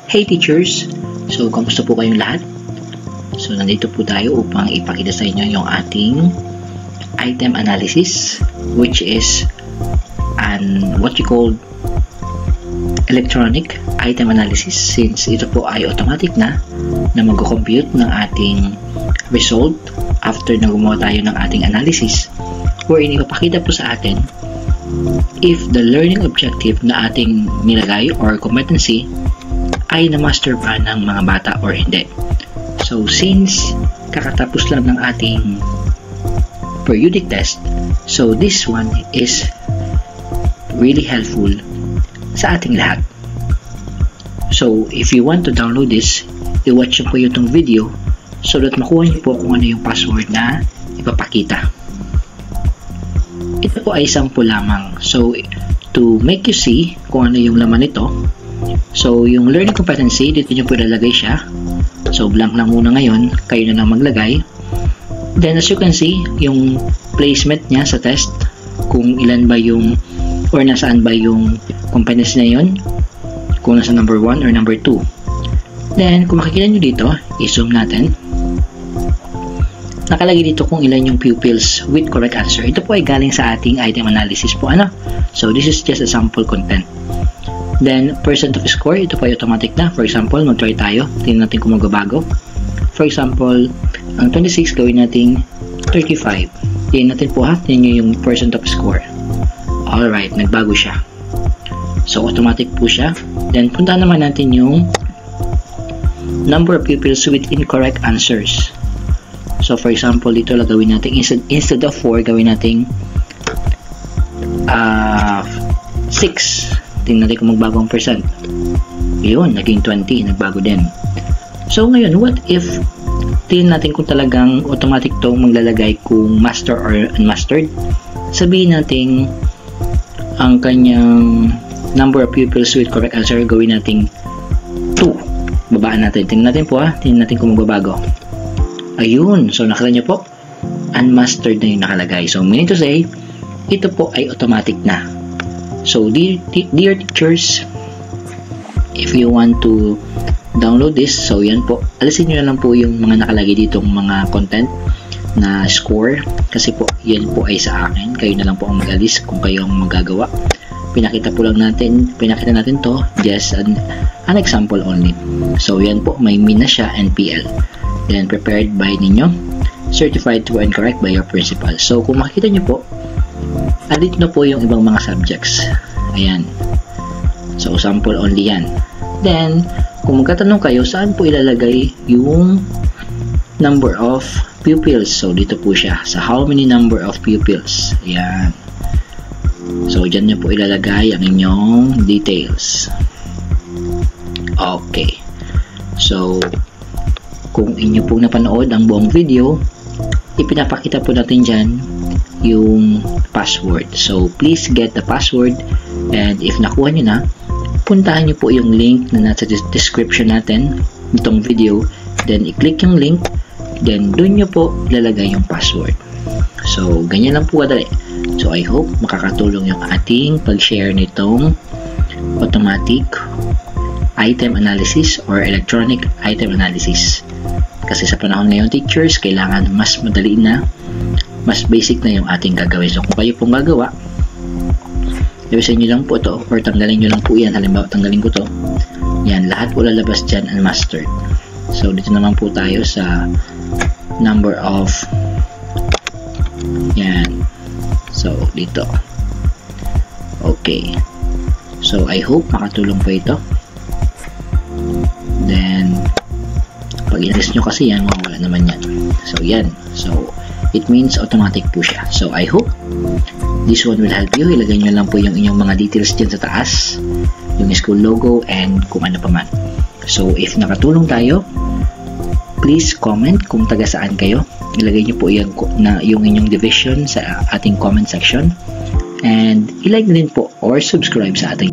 Hey teachers! So, kamusta po kayong lahat? So, nandito po tayo upang ipakita sa inyo yung ating item analysis, which is what you call electronic item analysis, since ito po ay automatic na mag-compute ng ating result after na gumawa tayo ng ating analysis, wherein ipapakita po sa atin if the learning objective na ating nilagay or competency ay na-master ba ng mga bata or hindi. So, since kakatapos lang ng ating periodic test, so this one is really helpful sa ating lahat. So, if you want to download this, i-watch po yung itong video so that makuha niyo po kung ano yung password na ipapakita. Ito po ay sample lamang. So, to make you see kung ano yung laman nito, so yung learning competency, dito nyo po ilalagay siya. So, blank lang muna ngayon, kayo na lang maglagay. Then, as you can see, yung placement niya sa test, kung ilan ba yung, or nasaan ba yung competency na yun, kung nasa number 1 or number 2. Then, kung makikita nyo dito, i-zoom natin. Nakalagay dito kung ilan yung pupils with correct answer. Ito po ay galing sa ating item analysis po. So, this is just a sample content. Then, percent of score, ito po ay automatic na. For example, mag-try tayo. Tingnan natin kung magbabago. For example, ang 26 gawin natin 35. Tingnan natin po ha. Tingnan nyo yung percent of score. Alright, nagbago siya. So, automatic po siya. Then, punta naman natin yung number of pupils with incorrect answers. So, for example, dito gawin natin, instead of 4, gawin natin 6. Tingnan natin kung magbago ang percent. Yun, naging 20, nagbago din. So, ngayon, what if tingnan natin kung talagang automatic to maglalagay kung master or unmastered? Sabihin natin ang kanyang number of pupils with correct answer, gawin natin 2. Babaan natin. Tingnan natin po ha. Tingnan natin kung magbabago. Ayun. So, nakita nyo po, unmastered na yung nakalagay. So, meaning to say, ito po ay automatic na. So, dear teachers, if you want to download this, so yan po, alisin nyo na lang po yung mga nakalagay ditong mga content na score, kasi po, yan po ay sa akin. Kayo na lang po ang mag-alis kung kayo ang magagawa. Pinakita natin to, just an example only. So, yan po, may min na siya, NPL. Then, prepared by ninyo, certified true and correct by your principal. So, kung makikita nyo po, andito na po yung ibang mga subjects. Ayan. So, sample only yan. Then, kung magkatanong kayo, saan po ilalagay yung number of pupils? So, dito po siya. Sa how many number of pupils. Ayan. So, dyan nyo po ilalagay ang inyong details. Okay. So, kung inyo pong napanood ang buong video, ipinapakita po natin dyan yung password. So, please get the password, and if nakuha nyo na, puntahan nyo po yung link na nasa description natin nitong video, then i-click yung link, then dun nyo po ilalagay yung password. So, ganyan lang po kadali. So, I hope makakatulong yung ating pag-share nitong automatic item analysis or electronic item analysis. Kasi sa panahon ngayon, teachers, kailangan mas madali na, mas basic na yung ating gagawin. So, kung kayo pong gagawa, labasan nyo lang po ito or tanggalin nyo lang po yan. Halimbawa, tanggalin ko to. Yan, lahat po lalabas dyan unmastered. So, dito naman po tayo sa number of, yan. So, dito. Okay. So, I hope makatulong po ito. Then, pag inalis nyo kasi yan, mawala naman yan. So, yan. So, it means automatic po siya. So, I hope this one will help you. Ilagay nyo lang po yung inyong mga details dyan sa taas, yung school logo, and kung ano pa man. So, if nakatulong tayo, please comment kung taga saan kayo. Ilagay nyo po yung inyong division sa ating comment section. And, ilike din po or subscribe sa ating